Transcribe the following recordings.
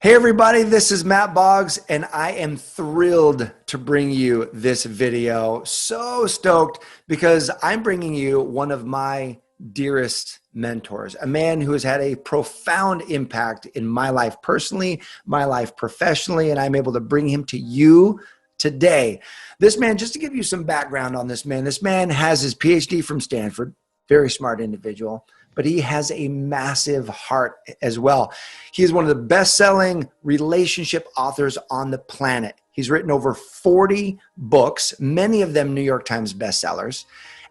Hey everybody, this is Mat Boggs and I am thrilled to bring you this video. So stoked because I'm bringing you one of my dearest mentors, a man who has had a profound impact in my life personally, my life professionally, and I'm able to bring him to you today. This man, just to give you some background on this man has his PhD from Stanford, very smart individual, but he has a massive heart as well. He is one of the best-selling relationship authors on the planet. He's written over 40 books, many of them New York Times bestsellers.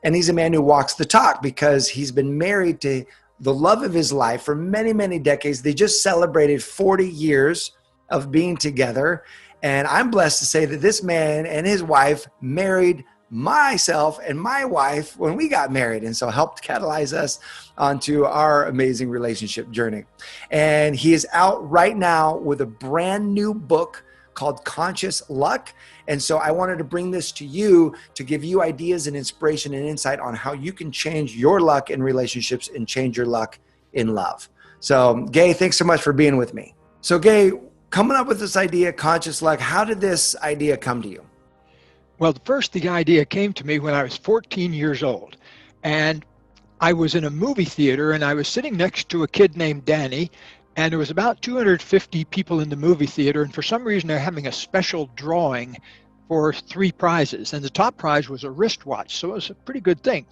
And he's a man who walks the talk because he's been married to the love of his life for many, many decades. They just celebrated 40 years of being together. And I'm blessed to say that this man and his wife married myself and my wife when we got married, and so helped catalyze us onto our amazing relationship journey. And he is out right now with a brand new book called Conscious Luck. And so I wanted to bring this to you to give you ideas and inspiration and insight on how you can change your luck in relationships and change your luck in love. So Gay, thanks so much for being with me. So Gay, coming up with this idea, Conscious Luck, how did this idea come to you? Well, the idea came to me when I was 14 years old, and I was in a movie theater, and I was sitting next to a kid named Danny, and there was about 250 people in the movie theater, and for some reason they're having a special drawing for 3 prizes, and the top prize was a wristwatch, so it was a pretty good thing.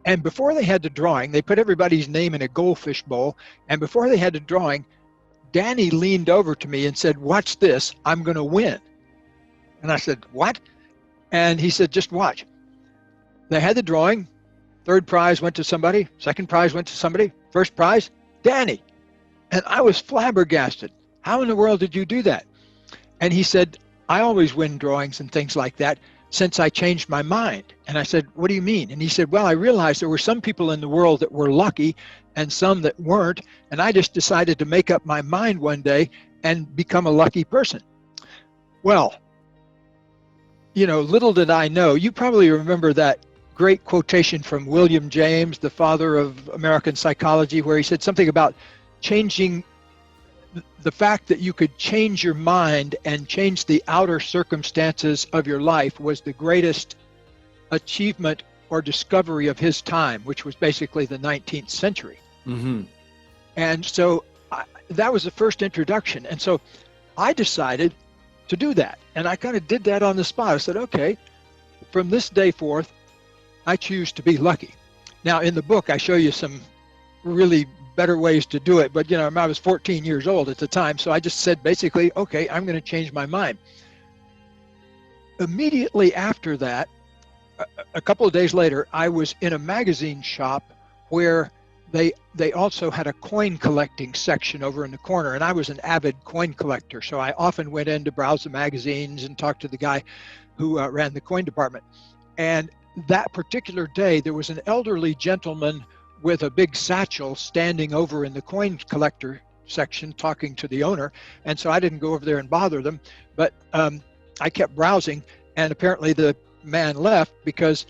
And before they had the drawing, they put everybody's name in a goldfish bowl, and before they had the drawing, Danny leaned over to me and said, "Watch this, I'm going to win." And I said, "What?" And he said, "Just watch." They had the drawing. 3rd prize went to somebody. 2nd prize went to somebody. 1st prize, Danny. And I was flabbergasted. "How in the world did you do that?" And he said, "I always win drawings and things like that since I changed my mind." And I said, "What do you mean?" And he said, "Well, I realized there were some people in the world that were lucky and some that weren't. And I just decided to make up my mind one day and become a lucky person." Well, you know, little did I know, you probably remember that great quotation from William James, the father of American psychology, where he said something about changing the fact that you could change your mind and change the outer circumstances of your life was the greatest achievement or discovery of his time, which was basically the 19th century. Mm-hmm. And so that was the first introduction. And so I decided to do that. And I kind of did that on the spot. I said, okay, from this day forth, I choose to be lucky. Now, in the book, I show you some really better ways to do it. But, you know, I was 14 years old at the time. So I just said, basically, okay, I'm going to change my mind. Immediately after that, a couple of days later, I was in a magazine shop where they also had a coin collecting section over in the corner, and I was an avid coin collector, so I often went in to browse the magazines and talk to the guy who ran the coin department. And that particular day, there was an elderly gentleman with a big satchel standing over in the coin collector section talking to the owner, and so I didn't go over there and bother them, but I kept browsing, and apparently the man left because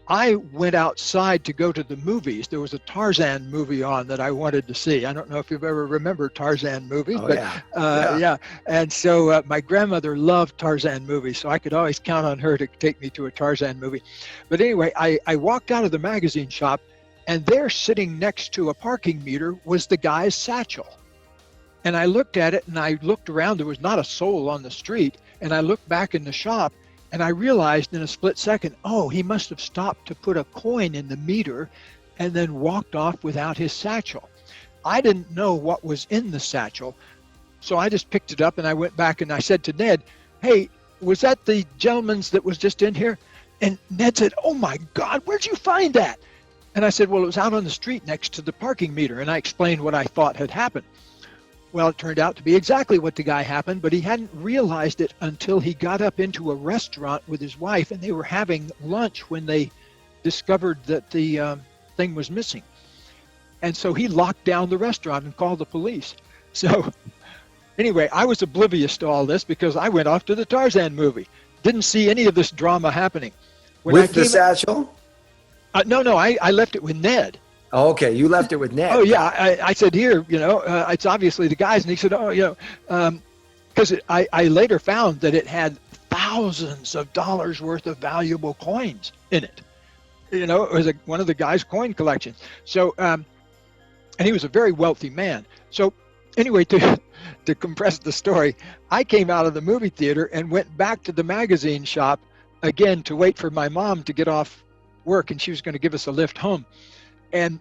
I went outside to go to the movies. There was a Tarzan movie on that I wanted to see. I don't know if you've ever remembered Tarzan movies, but yeah. And so my grandmother loved Tarzan movies, so I could always count on her to take me to a Tarzan movie. But anyway, I walked out of the magazine shop, and there sitting next to a parking meter was the guy's satchel. And I looked at it, and I looked around. There was not a soul on the street. And I looked back in the shop, and I realized in a split second, oh, he must have stopped to put a coin in the meter and then walked off without his satchel. I didn't know what was in the satchel, so I just picked it up and I went back and I said to Ned, "Hey, was that the gentleman's that was just in here?" And Ned said, "Oh my God, where'd you find that?" And I said, "Well, it was out on the street next to the parking meter." And I explained what I thought had happened. Well, it turned out to be exactly what the guy happened, but he hadn't realized it until he got up into a restaurant with his wife, and they were having lunch when they discovered that the thing was missing. And so he locked down the restaurant and called the police. So anyway, I was oblivious to all this because I went off to the Tarzan movie. Didn't see any of this drama happening. With the satchel? No, I left it with Ned. Okay, you left it with Nick. Oh yeah, I said, here, it's obviously the guy's. And he said, oh, because I later found that it had thousands of dollars worth of valuable coins in it. It was one of the guy's coin collections. So, and he was a very wealthy man. So anyway, to compress the story, I came out of the movie theater and went back to the magazine shop again to wait for my mom to get off work, and she was going to give us a lift home. And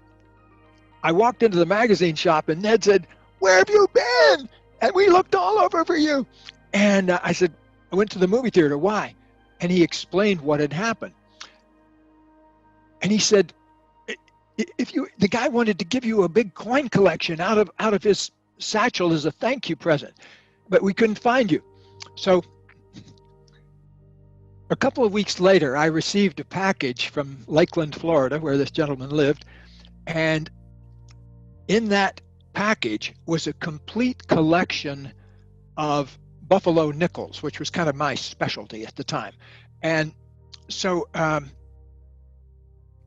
I walked into the magazine shop, and Ned said, "Where have you been? And we looked all over for you." And I said, "I went to the movie theater." "Why?" And he explained what had happened. And he said, the guy wanted to give you a big coin collection out of his satchel as a thank you present, but we couldn't find you. So a couple of weeks later, I received a package from Lakeland, Florida, where this gentleman lived. And in that package was a complete collection of Buffalo nickels, which was kind of my specialty at the time. And so,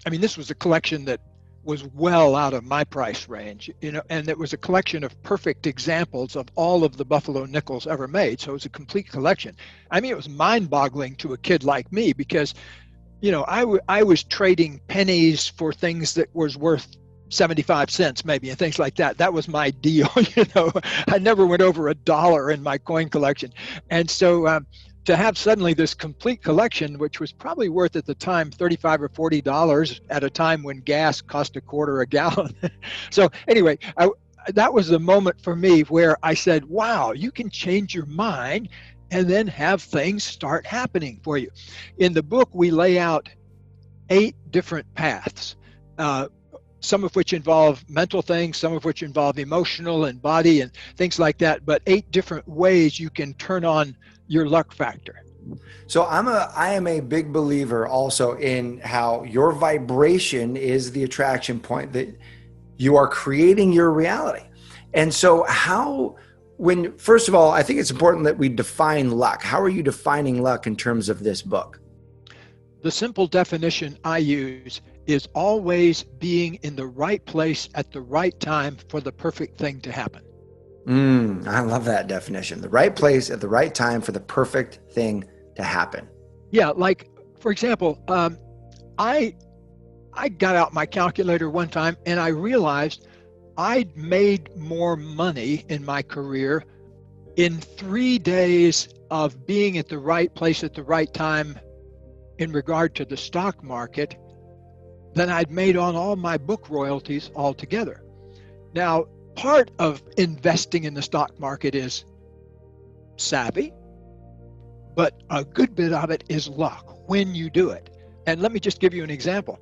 this was a collection that was well out of my price range, and it was a collection of perfect examples of all of the Buffalo nickels ever made. So it was a complete collection. It was mind-boggling to a kid like me because, I was trading pennies for things that was worth 75 cents maybe and things like that. That was my deal. I never went over $1 in my coin collection. And so to have suddenly this complete collection, which was probably worth at the time $35 or $40 at a time when gas cost $0.25 a gallon. So anyway, that was the moment for me where I said, wow, you can change your mind and then have things start happening for you. In the book, we lay out 8 different paths, some of which involve mental things, some of which involve emotional and body and things like that, but 8 different ways you can turn on your luck factor. So I am a big believer also in how your vibration is the attraction point, that you are creating your reality. And so first of all, I think it's important that we define luck. How are you defining luck in terms of this book? The simple definition I use is always being in the right place at the right time for the perfect thing to happen. I love that definition. The right place at the right time for the perfect thing to happen. Yeah, like, for example, I got out my calculator one time and I realized I'd made more money in my career in 3 days of being at the right place at the right time in regard to the stock market than I'd made on all my book royalties altogether. Now, part of investing in the stock market is savvy, but a good bit of it is luck when you do it. And let me just give you an example.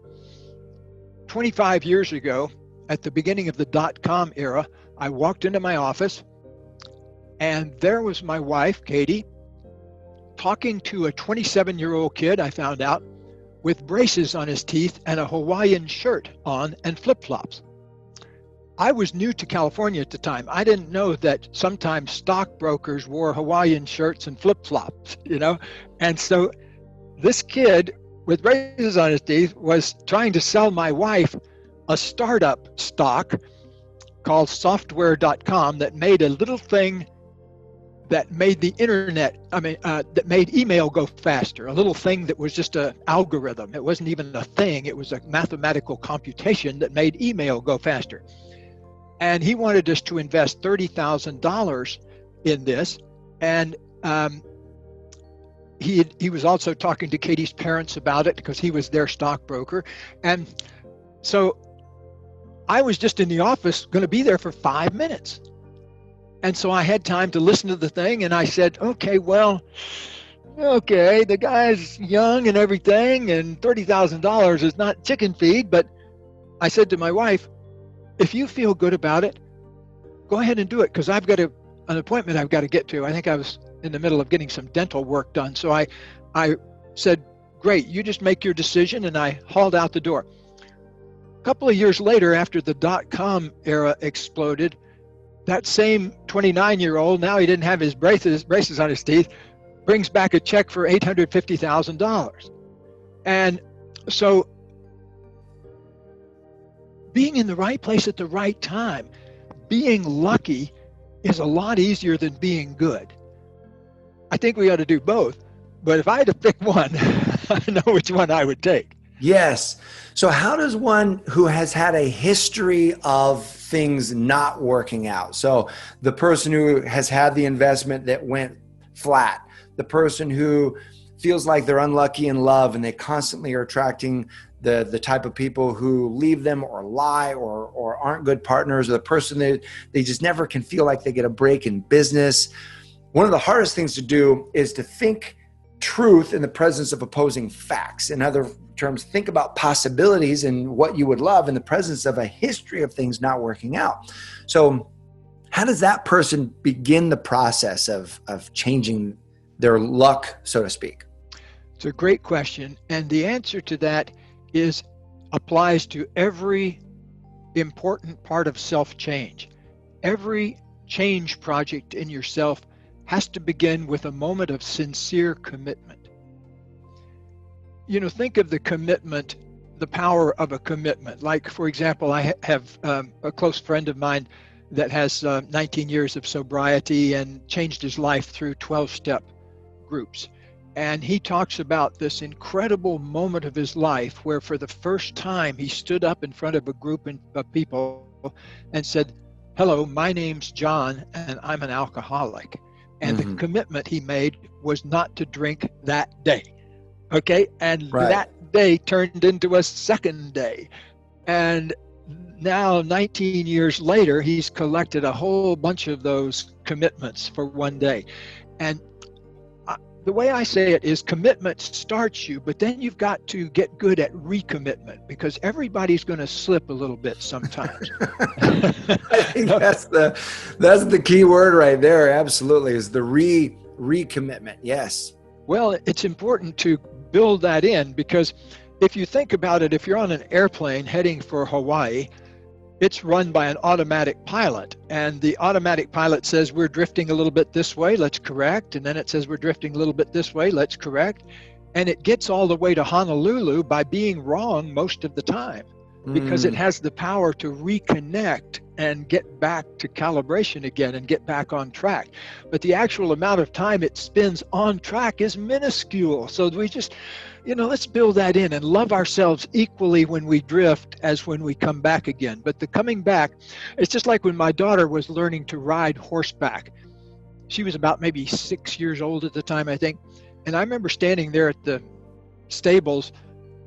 25 years ago, at the beginning of the .com era, I walked into my office and there was my wife, Katie, talking to a 27-year-old kid, I found out, with braces on his teeth and a Hawaiian shirt on and flip-flops. I was new to California at the time. I didn't know that sometimes stockbrokers wore Hawaiian shirts and flip-flops, And so this kid with braces on his teeth was trying to sell my wife a startup stock called software.com that made a little thing that made the internet, that made email go faster, a little thing that was just an algorithm. It wasn't even a thing. It was a mathematical computation that made email go faster. And he wanted us to invest $30,000 in this. And he was also talking to Katie's parents about it because he was their stockbroker. And so I was just in the office going to be there for 5 minutes. And so I had time to listen to the thing. And I said, okay, the guy's young and everything, and $30,000 is not chicken feed. But I said to my wife, if you feel good about it, go ahead and do it, because I've got an appointment I've got to get to. I think I was in the middle of getting some dental work done. So I said, great, you just make your decision, and I hauled out the door. A couple of years later, after the .com era exploded, that same 29-year-old, now he didn't have his braces on his teeth, brings back a check for $850,000. And so being in the right place at the right time, being lucky is a lot easier than being good. I think we ought to do both, but if I had to pick one, I know which one I would take. Yes. So how does one who has had a history of things not working out, so the person who has had the investment that went flat, the person who feels like they're unlucky in love and they constantly are attracting the type of people who leave them or lie or aren't good partners, or the person that they just never can feel like they get a break in business. One of the hardest things to do is to think truth in the presence of opposing facts. In other terms, think about possibilities and what you would love in the presence of a history of things not working out. So how does that person begin the process of changing their luck, so to speak? It's a great question. And the answer to that applies to every important part of self-change. Every change project in yourself has to begin with a moment of sincere commitment. You know, think of the commitment, the power of a commitment. Like, for example, I have a close friend of mine that has 19 years of sobriety and changed his life through 12-step groups. And he talks about this incredible moment of his life where for the first time he stood up in front of a group of people and said, "Hello, my name's John and I'm an alcoholic." And the commitment he made was not to drink that day. Okay. And that day turned into a second day. And now 19 years later, he's collected a whole bunch of those commitments for one day. And the way I say it is commitment starts you, but then you've got to get good at recommitment, because everybody's going to slip a little bit sometimes. I think that's the key word right there. Absolutely, is the recommitment. Yes. Well, it's important to build that in, because if you think about it, if you're on an airplane heading for Hawaii, it's run by an automatic pilot, and the automatic pilot says, "We're drifting a little bit this way, let's correct." And then it says, "We're drifting a little bit this way, let's correct." And it gets all the way to Honolulu by being wrong most of the time, because it has the power to reconnect and get back to calibration again and get back on track. But the actual amount of time it spends on track is minuscule. So we just, let's build that in and love ourselves equally when we drift as when we come back again. But the coming back, it's just like when my daughter was learning to ride horseback. She was about maybe 6 years old at the time, I think. And I remember standing there at the stables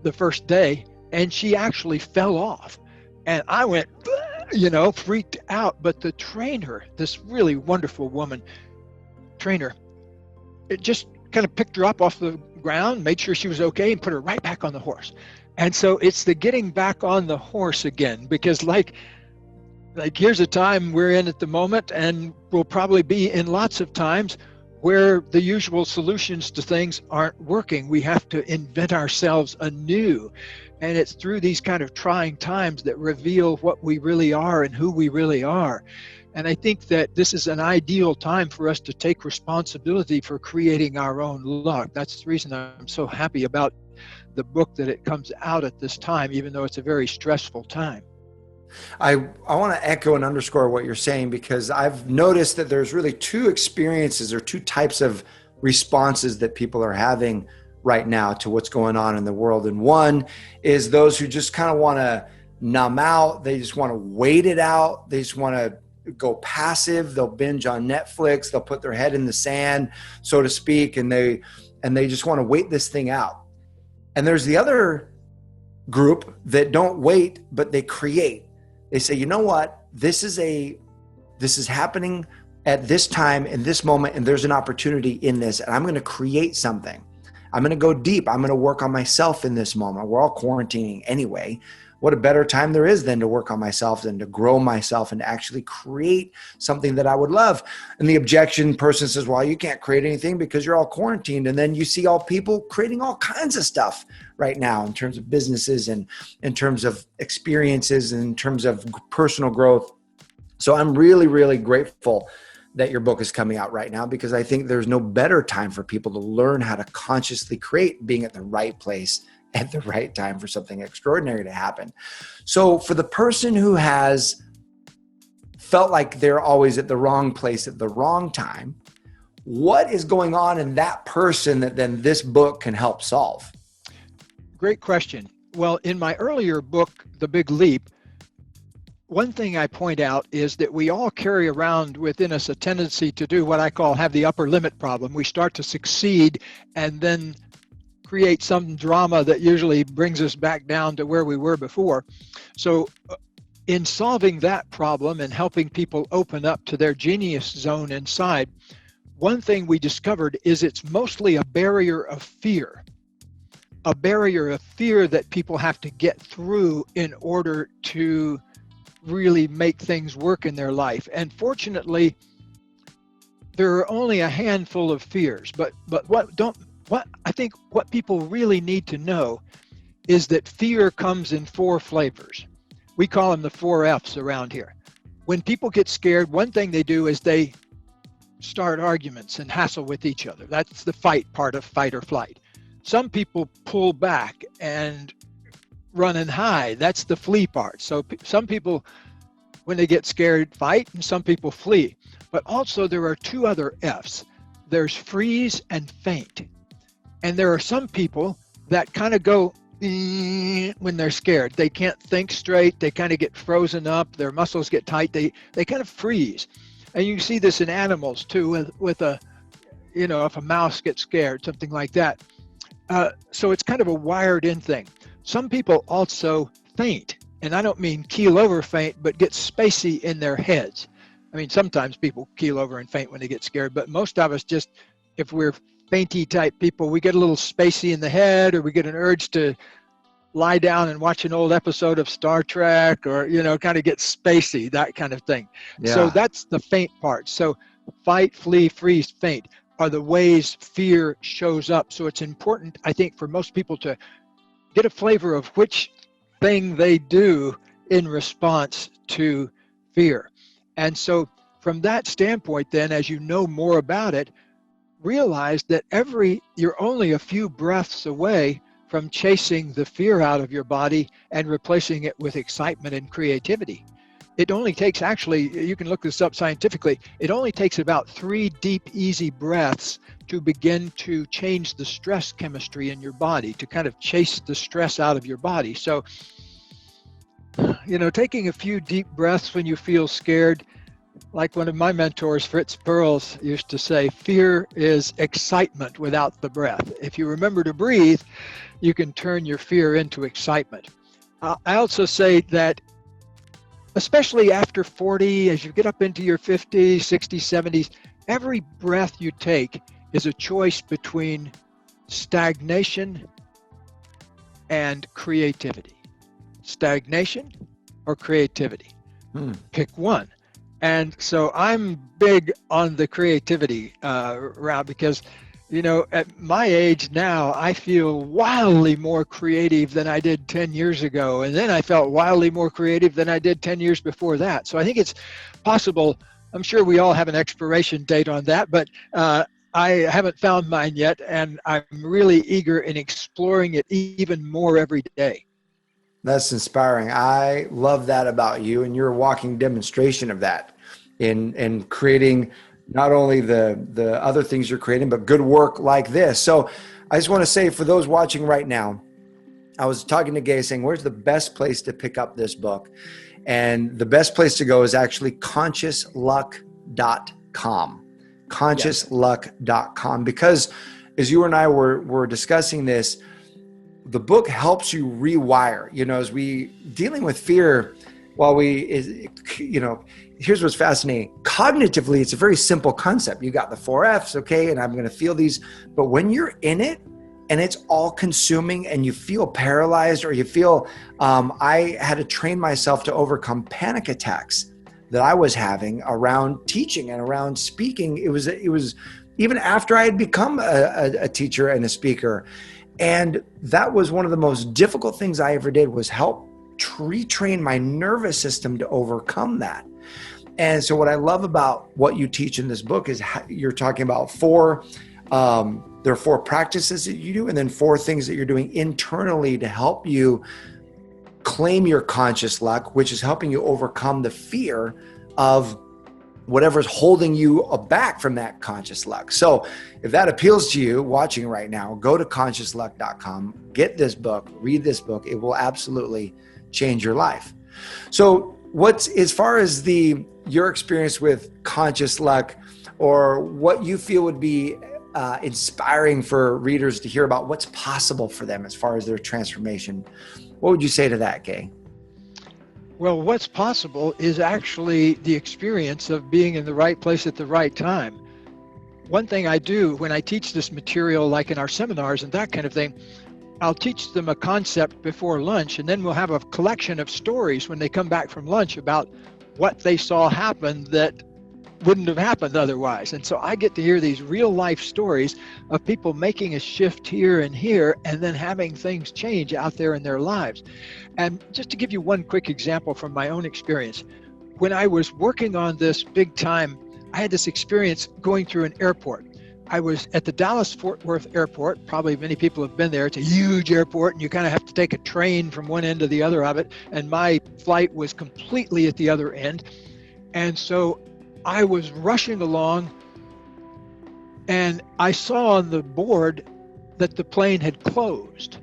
the first day, and she actually fell off. And I went, freaked out. But the trainer, this really wonderful woman trainer, it just kind of picked her up off the ground, made sure she was okay, and put her right back on the horse. And so it's the getting back on the horse again, because like here's a time we're in at the moment, and we'll probably be in lots of times where the usual solutions to things aren't working. We have to invent ourselves anew. And it's through these kind of trying times that reveal what we really are and who we really are. And I think that this is an ideal time for us to take responsibility for creating our own luck. That's the reason I'm so happy about the book, that it comes out at this time, even though it's a very stressful time. I want to echo and underscore what you're saying, because I've noticed that there's really two experiences or two types of responses that people are having right now to what's going on in the world. And one is those who just kind of want to numb out. They just want to wait it out. They just want to go passive. They'll binge on Netflix. They'll put their head in the sand, so to speak, and they just want to wait this thing out. And there's the other group that don't wait, but they create. They say, you know what? This is happening at this time, in this moment, and there's an opportunity in this, and I'm going to create something. I'm going to go deep. I'm going to work on myself in this moment. We're all quarantining anyway. What a better time there is than to work on myself, than to grow myself and to actually create something that I would love. And the objection person says, well, you can't create anything because you're all quarantined. And then you see all people creating all kinds of stuff right now in terms of businesses and in terms of experiences and in terms of personal growth. So I'm really, really grateful that your book is coming out right now, because I think there's no better time for people to learn how to consciously create, being at the right place at the right time for something extraordinary to happen. So for the person who has felt like they're always at the wrong place at the wrong time, what is going on in that person that then this book can help solve? Great question. Well, in my earlier book, The Big Leap, one thing I point out is that we all carry around within us a tendency to do what I call have the upper limit problem. We start to succeed and then create some drama that usually brings us back down to where we were before. So in solving that problem and helping people open up to their genius zone inside, one thing we discovered is it's mostly a barrier of fear. A barrier of fear that people have to get through in order to really make things work in their life. And fortunately, there are only a handful of fears. But I think what people really need to know is that fear comes in 4 flavors. We call them the 4 F's around here. When people get scared, one thing they do is they start arguments and hassle with each other. That's the fight part of fight or flight. Some people pull back and run and hide. That's the flee part. So some people, when they get scared, fight, and some people flee. But also there are 2 other F's. There's freeze and faint. And there are some people that kind of go when they're scared. They can't think straight. They kind of get frozen up. Their muscles get tight. They kind of freeze. And you see this in animals too, with a, if a mouse gets scared, something like that. So it's kind of a wired in thing. Some people also faint, and I don't mean keel over faint, but get spacey in their heads. I mean, sometimes people keel over and faint when they get scared, but most of us just, if we're fainty type people, we get a little spacey in the head, or we get an urge to lie down and watch an old episode of Star Trek, or, kind of get spacey, that kind of thing. Yeah. So that's the faint part. So fight, flee, freeze, faint are the ways fear shows up. So it's important, I think, for most people to get a flavor of which thing they do in response to fear. And so from that standpoint, then, as you know more about it, realize that you're only a few breaths away from chasing the fear out of your body and replacing it with excitement and creativity. It only takes, actually, you can look this up scientifically, it only takes about 3 deep, easy breaths to begin to change the stress chemistry in your body, to kind of chase the stress out of your body. So, taking a few deep breaths when you feel scared, like one of my mentors, Fritz Perls, used to say, fear is excitement without the breath. If you remember to breathe, you can turn your fear into excitement. I also say that, especially after 40, as you get up into your 50s, 60s, 70s, every breath you take is a choice between stagnation and creativity. Stagnation or creativity. Pick one. And so I'm big on the creativity route because, at my age now, I feel wildly more creative than I did 10 years ago. And then I felt wildly more creative than I did 10 years before that. So I think it's possible. I'm sure we all have an expiration date on that, but I haven't found mine yet. And I'm really eager in exploring it even more every day. That's inspiring. I love that about you, and you're a walking demonstration of that in creating not only the other things you're creating, but good work like this. So I just want to say, for those watching right now, I was talking to Gay saying, where's the best place to pick up this book? And the best place to go is actually consciousluck.com. Consciousluck.com. Because as you and I were discussing this, the book helps you rewire, as we dealing with fear. Here's what's fascinating. Cognitively, it's a very simple concept. You got the 4 F's, okay, and I'm going to feel these. But when you're in it and it's all consuming and you feel paralyzed, or you feel, I had to train myself to overcome panic attacks that I was having around teaching and around speaking. It was even after I had become a teacher and a speaker. And that was one of the most difficult things I ever did, was help retrain my nervous system to overcome that. And so what I love about what you teach in this book is you're talking about 4, There are 4 practices that you do, and then 4 things that you're doing internally to help you claim your conscious luck, which is helping you overcome the fear of whatever's holding you back from that conscious luck. So if that appeals to you watching right now, go to consciousluck.com, get this book, read this book. It will absolutely change your life. So as far as your experience with conscious luck, or what you feel would be inspiring for readers to hear about what's possible for them as far as their transformation, what would you say to that, Gay? Well, what's possible is actually the experience of being in the right place at the right time. One thing I do when I teach this material, like in our seminars and that kind of thing, I'll teach them a concept before lunch, and then we'll have a collection of stories when they come back from lunch about what they saw happen that wouldn't have happened otherwise. And so I get to hear these real life stories of people making a shift here and here, and then having things change out there in their lives. And just to give you one quick example from my own experience, when I was working on this big time, I had this experience going through an airport. I was at the Dallas-Fort Worth airport. Probably many people have been there. It's a huge airport, and you kind of have to take a train from one end to the other of it. And my flight was completely at the other end. And so I was rushing along, and I saw on the board that the plane had closed.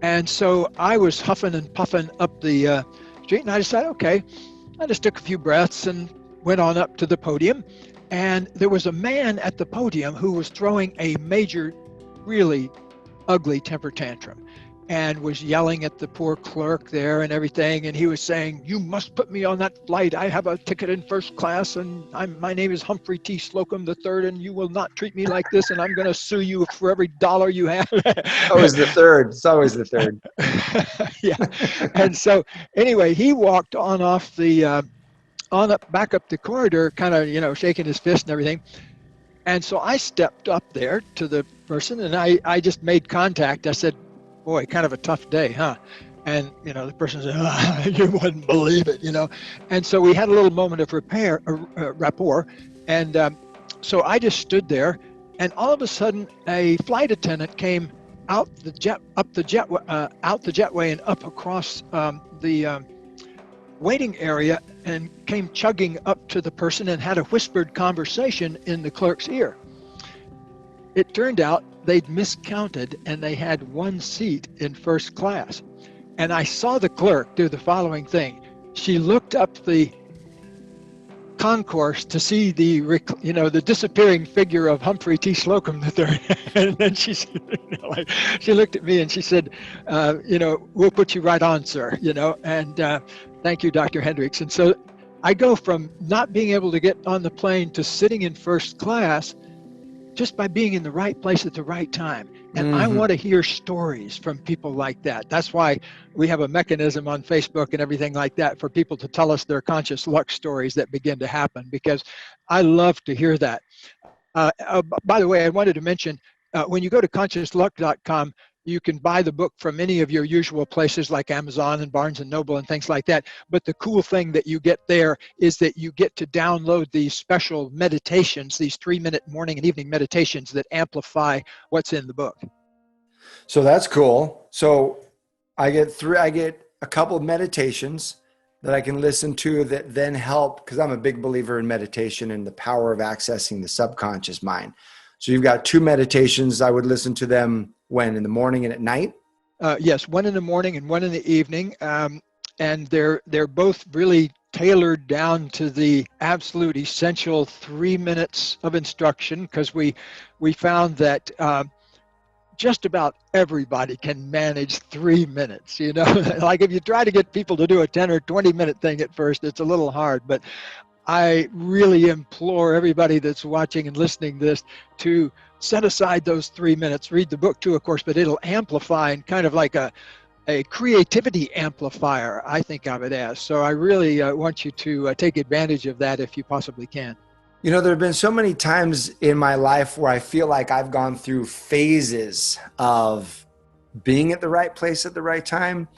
And so I was huffing and puffing up the street, and I decided, okay, I just took a few breaths and went on up to the podium. And there was a man at the podium who was throwing a major, really ugly temper tantrum, and was yelling at the poor clerk there and everything. And he was saying, "You must put me on that flight. I have a ticket in first class, and my name is Humphrey T. Slocum III, and you will not treat me like this, and I'm going to sue you for every dollar you have." Always the third. It's always the third. Yeah. And so anyway, he walked on off the back up the corridor, kind of, shaking his fist and everything. And so I stepped up there to the person, and I just made contact. I said, "Boy, kind of a tough day, huh?" And, the person said, "You wouldn't believe it, And so we had a little moment of rapport. And so I just stood there, and all of a sudden a flight attendant came out the jetway and up across the waiting area, and came chugging up to the person and had a whispered conversation in the clerk's ear. It turned out they'd miscounted, and they had one seat in first class. And I saw the clerk do the following thing. She looked up the concourse to see the disappearing figure of Humphrey T. Slocum III. And then she looked at me and she said, "We'll put you right on, sir, and thank you, Dr. Hendricks." And so I go from not being able to get on the plane to sitting in first class just by being in the right place at the right time. And I want to hear stories from people like that. That's why we have a mechanism on Facebook and everything like that for people to tell us their conscious luck stories that begin to happen, because I love to hear that. By the way, I wanted to mention, when you go to consciousluck.com, you can buy the book from any of your usual places like Amazon and Barnes and Noble and things like that. But the cool thing that you get there is that you get to download these special meditations, these 3-minute morning and evening meditations that amplify what's in the book. So that's cool. So I get a couple of meditations that I can listen to that then help, because I'm a big believer in meditation and the power of accessing the subconscious mind. So you've got 2 meditations. I would listen to them when? In the morning and at night? Yes, one in the morning and one in the evening. And they're both really tailored down to the absolute essential 3 minutes of instruction, because we found that just about everybody can manage 3 minutes. Like if you try to get people to do a 10 or 20-minute thing at first, it's a little hard. But I really implore everybody that's watching and listening to this to set aside those 3 minutes. Read the book too, of course, but it'll amplify, and kind of like a creativity amplifier, I think of it as. So I really want you to take advantage of that if you possibly can. There have been so many times in my life where I feel like I've gone through phases of being at the right place at the right time,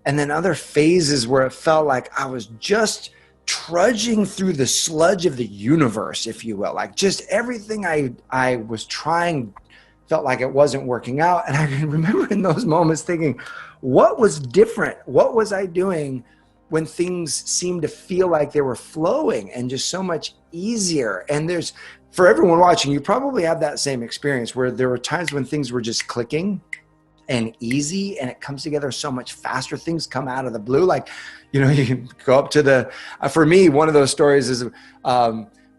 and then other phases where it felt like I was just trudging through the sludge of the universe, if you will. Like just everything I was trying felt like it wasn't working out. And I remember in those moments thinking, what was different? What was I doing when things seemed to feel like they were flowing and just so much easier? And there's, for everyone watching, you probably have that same experience where there were times when things were just clicking and easy, and it comes together so much faster. Things come out of the blue. Like, you know, you can go up to the, for me, one of those stories is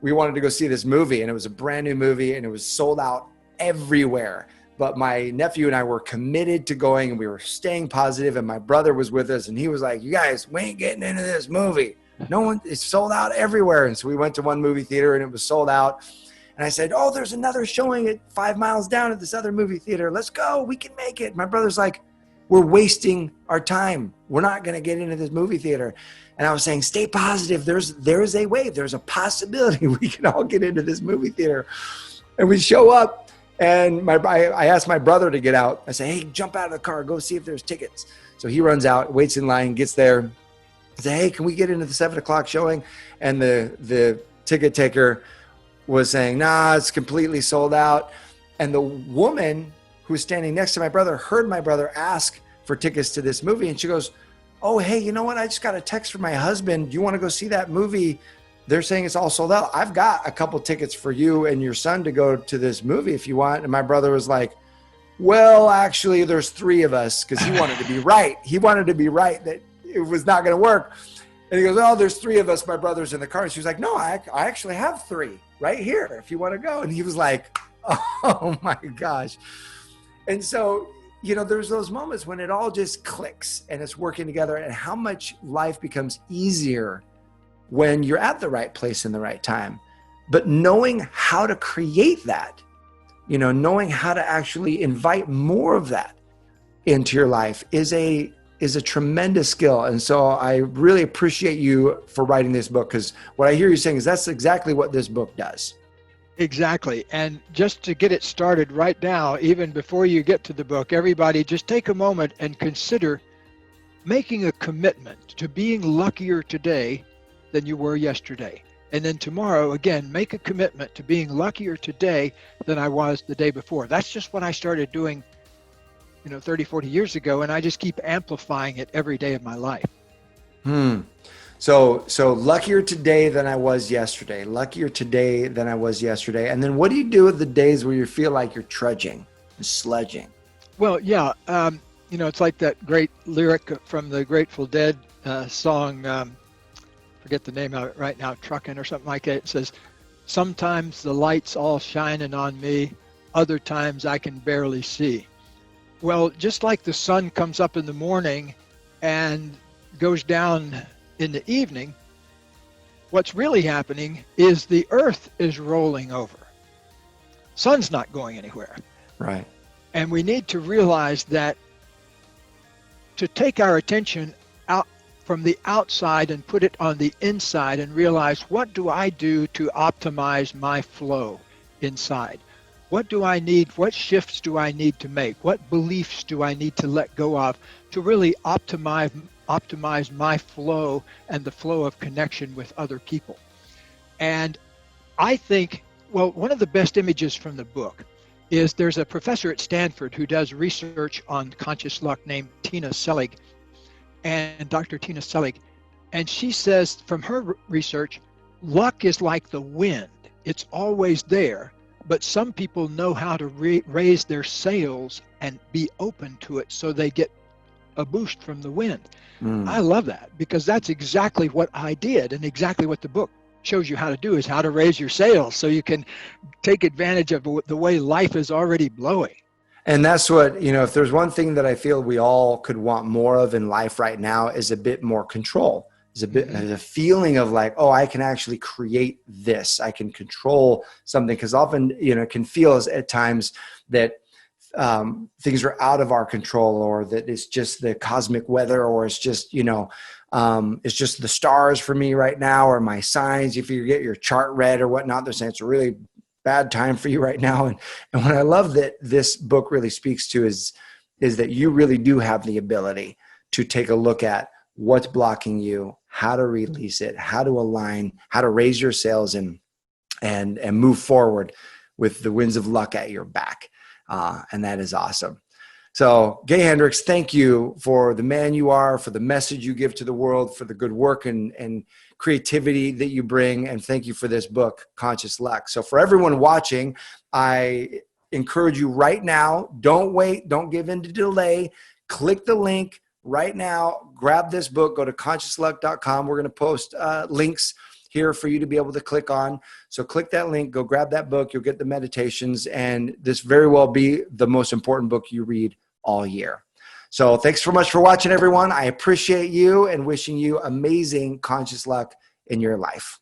we wanted to go see this movie, and it was a brand new movie, and it was sold out everywhere. But my nephew and I were committed to going, and we were staying positive, and my brother was with us, and he was like, you guys, we ain't getting into this movie. No one, it's sold out everywhere. And so we went to one movie theater, and it was sold out. And I said, oh, there's another showing at 5 miles down at this other movie theater. Let's go. We can make it. My brother's like, we're wasting our time. We're not going to get into this movie theater. And I was saying, stay positive. There's a way. There's a possibility we can all get into this movie theater. And we show up, and I asked my brother to get out. I say, hey, jump out of the car. Go see if there's tickets. So he runs out, waits in line, gets there. I say, hey, can we get into the 7 o'clock showing? And the ticket taker was saying, nah, it's completely sold out. And the woman who was standing next to my brother heard my brother ask for tickets to this movie. And she goes, oh, hey, you know what? I just got a text from my husband. Do you want to go see that movie? They're saying it's all sold out. I've got a couple tickets for you and your son to go to this movie if you want. And my brother was like, well, actually, there's 3 of us, because he wanted to be right. He wanted to be right that it was not going to work. And he goes, oh, there's 3 of us. My brother's in the car. And she was like, no, I actually have 3 right here if you want to go. And he was like, oh my gosh. And so, you know, there's those moments when it all just clicks and it's working together, and how much life becomes easier when you're at the right place in the right time. But knowing how to create that, you know, knowing how to actually invite more of that into your life is a tremendous skill. And so I really appreciate you for writing this book, because what I hear you saying is that's exactly what this book does. Exactly. And just to get it started right now, even before you get to the book, everybody just take a moment and consider making a commitment to being luckier today than you were yesterday. And then tomorrow, again, make a commitment to being luckier today than I was the day before. That's just what I started doing, 30, 40 years ago, and I just keep amplifying it every day of my life. So luckier today than I was yesterday, luckier today than I was yesterday. And then what do you do with the days where you feel like you're trudging and sludging? Well, yeah. It's like that great lyric from the Grateful Dead song, forget the name of it right now, Truckin' or something like that. It says, sometimes the light's all shining on me, other times I can barely see. Well, just like the sun comes up in the morning and goes down in the evening, what's really happening is the earth is rolling over. Sun's not going anywhere. Right. And we need to realize that to take our attention out from the outside and put it on the inside and realize, what do I do to optimize my flow inside? What do I need? What shifts do I need to make? What beliefs do I need to let go of to really optimize my flow and the flow of connection with other people? And I think, one of the best images from the book is there's a professor at Stanford who does research on conscious luck named Tina Selig, and Dr. Tina Selig. And she says from her research, luck is like the wind. It's always there. But some people know how to raise their sails and be open to it so they get a boost from the wind. I love that, because that's exactly what I did, and exactly what the book shows you how to do is how to raise your sails so you can take advantage of the way life is already blowing. And that's what, if there's one thing that I feel we all could want more of in life right now is a bit more control. There's a feeling of like, oh, I can actually create this. I can control something, because often, it can feel at times that things are out of our control, or that it's just the cosmic weather, or it's just, it's just the stars for me right now, or my signs. If you get your chart read or whatnot, they're saying it's a really bad time for you right now. And what I love that this book really speaks to is that you really do have the ability to take a look at what's blocking you, how to release it, how to align, how to raise your sails and move forward with the winds of luck at your back. And that is awesome. So Gay Hendricks, thank you for the man you are, for the message you give to the world, for the good work and creativity that you bring. And thank you for this book, Conscious Luck. So for everyone watching, I encourage you right now, don't wait, don't give in to delay. Click the link right now, grab this book, go to consciousluck.com. We're going to post links here for you to be able to click on. So click that link, go grab that book. You'll get the meditations, and this very well be the most important book you read all year. So thanks so much for watching, everyone. I appreciate you and wishing you amazing conscious luck in your life.